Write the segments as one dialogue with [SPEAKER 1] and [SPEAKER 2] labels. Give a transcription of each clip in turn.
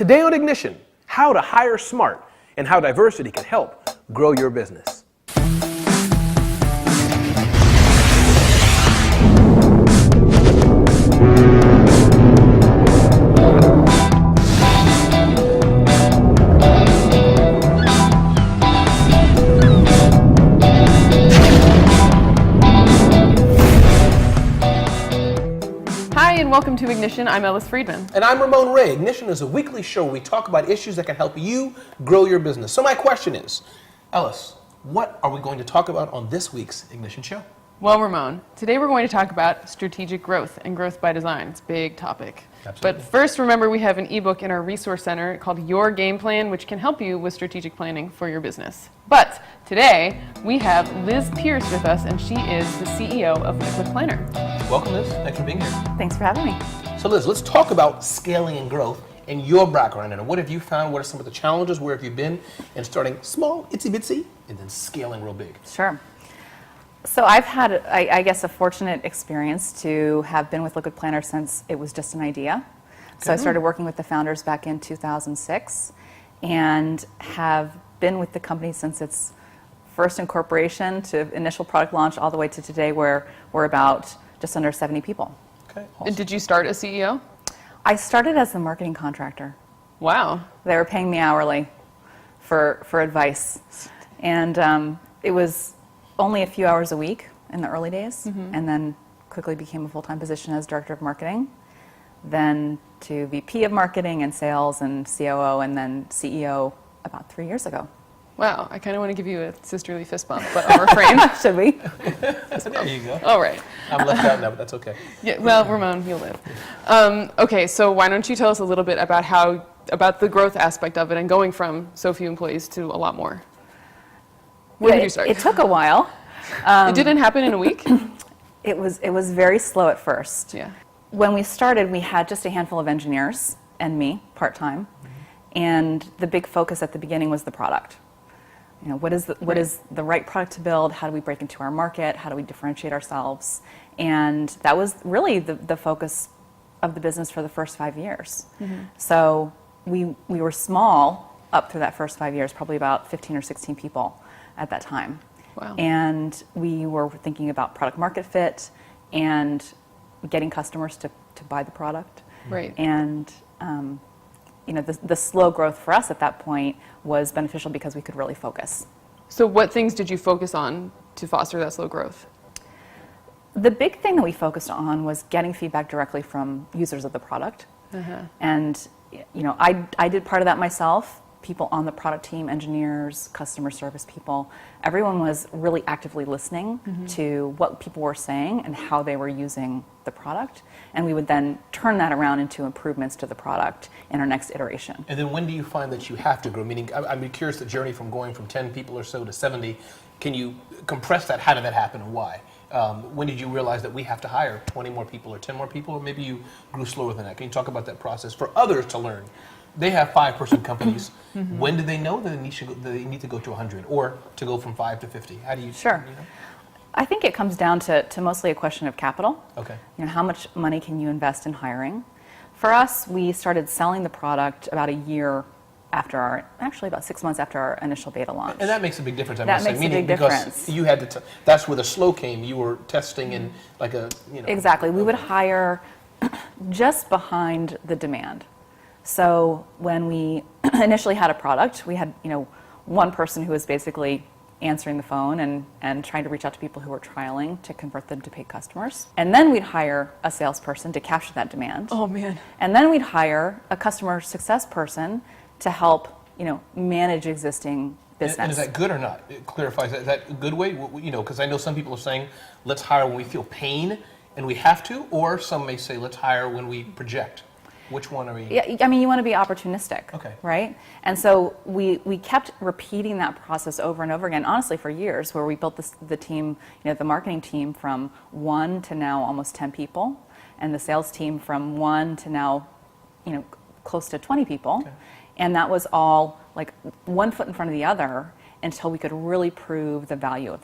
[SPEAKER 1] Today on Ignition, how to hire smart and how diversity can help grow your business.
[SPEAKER 2] Hi, and welcome to Ignition. I'm Ellis Friedman.
[SPEAKER 1] And I'm Ramon Ray. Ignition is a weekly show where we talk about issues that can help you grow your business. So my question is, Ellis, what are we going to talk about on this week's Ignition show?
[SPEAKER 2] Well, Ramon, today we're going to talk about strategic growth and growth by design. It's a big topic.
[SPEAKER 1] Absolutely.
[SPEAKER 2] But first, remember we have an ebook in our resource center called Your Game Plan, which can help you with strategic planning for your business. But today, we have Liz Pierce with us, and she is the CEO of Liquid Planner.
[SPEAKER 1] Welcome, Liz. Thanks for being here.
[SPEAKER 3] Thanks for having me.
[SPEAKER 1] So Liz, let's talk about scaling and growth and your background in it. What have you found? What are some of the challenges? Where have you been in starting small, itsy bitsy, and then scaling real big?
[SPEAKER 3] Sure. So I've had, I guess, a fortunate experience to have been with Liquid Planner since it was just an idea. So I started working with the founders back in 2006 and have been with the company since its first incorporation to initial product launch all the way to today, where we're about just under 70 people.
[SPEAKER 1] Okay.
[SPEAKER 2] And did you start as CEO?
[SPEAKER 3] I started as the marketing contractor.
[SPEAKER 2] Wow.
[SPEAKER 3] They were paying me hourly for advice. And it was only a few hours a week in the early days, and then quickly became a full-time position as director of marketing, then to VP of marketing and sales and COO, and then CEO about 3 years ago.
[SPEAKER 2] Wow, I kind of want to give you a sisterly fist bump, but I'll refrain.
[SPEAKER 3] Should we?
[SPEAKER 1] There you go.
[SPEAKER 2] All right.
[SPEAKER 1] I'm left out now, but that's okay.
[SPEAKER 2] Yeah, well, Ramon, you'll live. Okay, so why don't you tell us a little bit about the growth aspect of it and going from so few employees to a lot more? Where did you start?
[SPEAKER 3] It took a while.
[SPEAKER 2] It didn't happen in a week?
[SPEAKER 3] It was very slow at first.
[SPEAKER 2] Yeah.
[SPEAKER 3] When we started, we had just a handful of engineers and me, part-time, and the big focus at the beginning was the product. You know, what is the right product to build? How do we break into our market? How do we differentiate ourselves? And that was really the focus of the business for the first 5 years. So we were small up through that first 5 years, probably about 15 or 16 people at that time.
[SPEAKER 2] Wow.
[SPEAKER 3] And we were thinking about product market fit and getting customers to buy the product.
[SPEAKER 2] Right.
[SPEAKER 3] And you know, the slow growth for us at that point was beneficial because we could really focus.
[SPEAKER 2] So what things did you focus on to foster that slow growth?
[SPEAKER 3] The big thing that we focused on was getting feedback directly from users of the product. And you know, I did part of that myself. People on the product team, engineers, customer service people, everyone was really actively listening to what people were saying and how they were using the product. And we would then turn that around into improvements to the product in our next iteration.
[SPEAKER 1] And then when do you find that you have to grow? Meaning, I'm curious the journey from going from 10 people or so to 70. Can you compress that? How did that happen and why? When did you realize that we have to hire 20 more people or 10 more people, or maybe you grew slower than that? Can you talk about that process for others to learn? They have 5-person companies. When do they know that they need to go to 100 or to go from 5 to 50? How do you?
[SPEAKER 3] Sure.
[SPEAKER 1] You know?
[SPEAKER 3] I think it comes down to mostly a question of capital.
[SPEAKER 1] Okay.
[SPEAKER 3] You know, how much money can you invest in hiring? For us, we started selling the product about a year after actually about 6 months after our initial beta launch.
[SPEAKER 1] And that makes a big difference, I
[SPEAKER 3] That
[SPEAKER 1] must say.
[SPEAKER 3] makes a
[SPEAKER 1] Meaning
[SPEAKER 3] big
[SPEAKER 1] because
[SPEAKER 3] difference.
[SPEAKER 1] you had to, that's where the slow came. You were testing in like a, you know.
[SPEAKER 3] Exactly. We would hire just behind the demand. So when we initially had a product, we had, you know, one person who was basically answering the phone and trying to reach out to people who were trialing to convert them to paid customers. And then we'd hire a salesperson to capture that demand.
[SPEAKER 2] Oh, man.
[SPEAKER 3] And then we'd hire a customer success person to help, you know, manage existing business.
[SPEAKER 1] And is that good or not? It clarifies, is that a good way? You know, because I know some people are saying, let's hire when we feel pain and we have to, or some may say, let's hire when we project. Which one are we?
[SPEAKER 3] Yeah, I mean, you want to be opportunistic,
[SPEAKER 1] Okay.
[SPEAKER 3] right? And so we kept repeating that process over and over again, honestly, for years, where we built the team, you know, the marketing team from 1 to now almost 10 people, and the sales team from 1 to now, you know, close to 20 people.
[SPEAKER 1] Okay.
[SPEAKER 3] And that was all like one foot in front of the other until we could really prove the value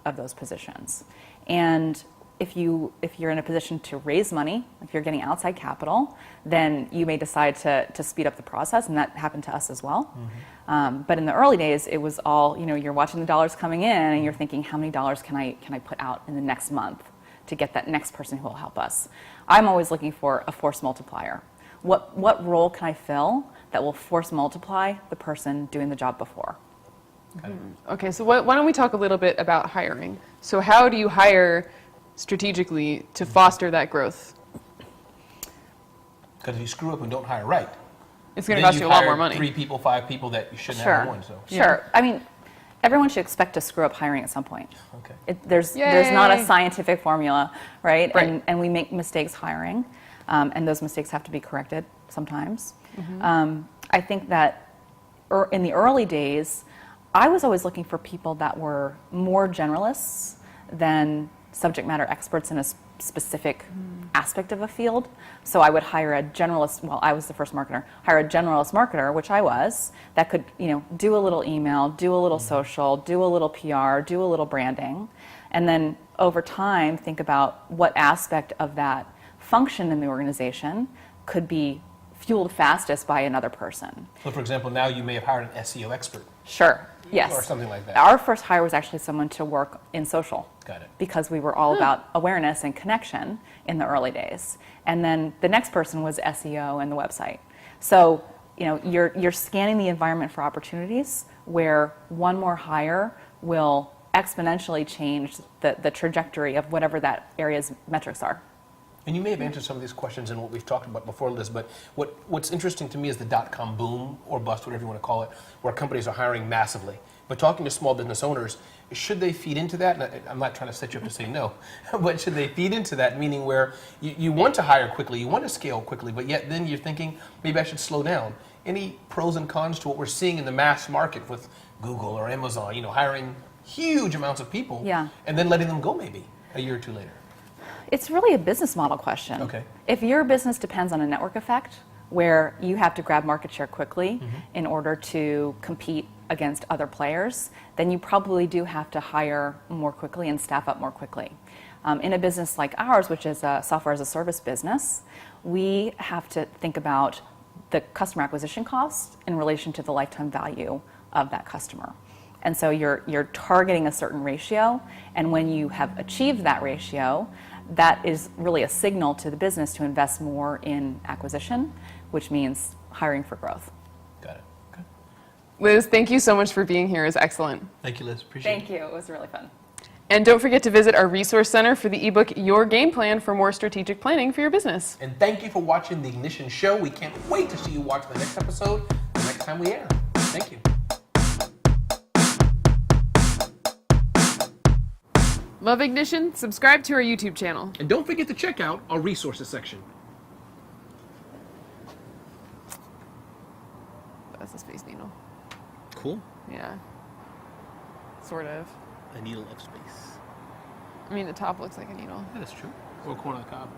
[SPEAKER 3] of those positions. And if you're in a position to raise money, if you're getting outside capital, then you may decide to speed up the process, and that happened to us as well. But in the early days, it was all, you're watching the dollars coming in, and you're thinking, how many dollars can I put out in the next month to get that next person who will help us? I'm always looking for a force multiplier. What role can I fill that will force multiply the person doing the job before?
[SPEAKER 2] Okay, so why don't we talk a little bit about hiring? So how do you hire strategically to foster that growth?
[SPEAKER 1] Because if you screw up and don't hire right,
[SPEAKER 2] It's going to
[SPEAKER 1] then
[SPEAKER 2] cost you
[SPEAKER 1] you've
[SPEAKER 2] a lot
[SPEAKER 1] hired
[SPEAKER 2] more money.
[SPEAKER 1] 3 people, 5 people that you shouldn't
[SPEAKER 3] Sure.
[SPEAKER 1] have one. So
[SPEAKER 3] Sure. I mean, everyone should expect to screw up hiring at some point.
[SPEAKER 1] okay.
[SPEAKER 3] There's not a
[SPEAKER 2] Yay.
[SPEAKER 3] scientific formula, right?
[SPEAKER 2] Right.
[SPEAKER 3] And we make mistakes hiring, and those mistakes have to be corrected sometimes. I think that in the early days, I was always looking for people that were more generalists than subject matter experts in a specific aspect of a field. So I would hire a generalist, well, I was the first marketer, hire a generalist marketer, which I was, that could, do a little email, do a little social, do a little PR, do a little branding, and then over time think about what aspect of that function in the organization could be fueled fastest by another person.
[SPEAKER 1] So for example, now you may have hired an SEO expert.
[SPEAKER 3] Sure, yes.
[SPEAKER 1] Or something like that.
[SPEAKER 3] Our first hire was actually someone to work in social.
[SPEAKER 1] Got it.
[SPEAKER 3] Because we were all about awareness and connection in the early days. And then the next person was SEO and the website. So, you're scanning the environment for opportunities where one more hire will exponentially change the trajectory of whatever that area's metrics are.
[SPEAKER 1] And you may have answered some of these questions in what we've talked about before, Liz, but what's interesting to me is the dot-com boom or bust, whatever you want to call it, where companies are hiring massively. But talking to small business owners, should they feed into that? And I'm not trying to set you up to say no, but should they feed into that, meaning where you want to hire quickly, you want to scale quickly, but yet then you're thinking, maybe I should slow down. Any pros and cons to what we're seeing in the mass market with Google or Amazon, hiring huge amounts of people and then letting them go maybe a year or two later?
[SPEAKER 3] It's really a business model question.
[SPEAKER 1] Okay.
[SPEAKER 3] If your business depends on a network effect, where you have to grab market share quickly in order to compete against other players, then you probably do have to hire more quickly and staff up more quickly. In a business like ours, which is a software as a service business, we have to think about the customer acquisition cost in relation to the lifetime value of that customer. And so you're targeting a certain ratio, and when you have achieved that ratio, that is really a signal to the business to invest more in acquisition, which means hiring for growth.
[SPEAKER 1] Got it. Okay.
[SPEAKER 2] Liz, thank you so much for being here. It was excellent.
[SPEAKER 1] Thank you, Liz. Appreciate it.
[SPEAKER 3] Thank you. It was really fun.
[SPEAKER 2] And don't forget to visit our resource center for the ebook Your Game Plan for more strategic planning for your business.
[SPEAKER 1] And thank you for watching The Ignition Show. We can't wait to see you watch the next episode the next time we air. Thank you.
[SPEAKER 2] Love Ignition? Subscribe to our YouTube channel.
[SPEAKER 1] And don't forget to check out our resources section.
[SPEAKER 2] That's a space needle.
[SPEAKER 1] Cool.
[SPEAKER 2] Yeah. Sort of.
[SPEAKER 1] A needle of space.
[SPEAKER 2] I mean, the top looks like a needle.
[SPEAKER 1] That is true. Or a corner of the cob.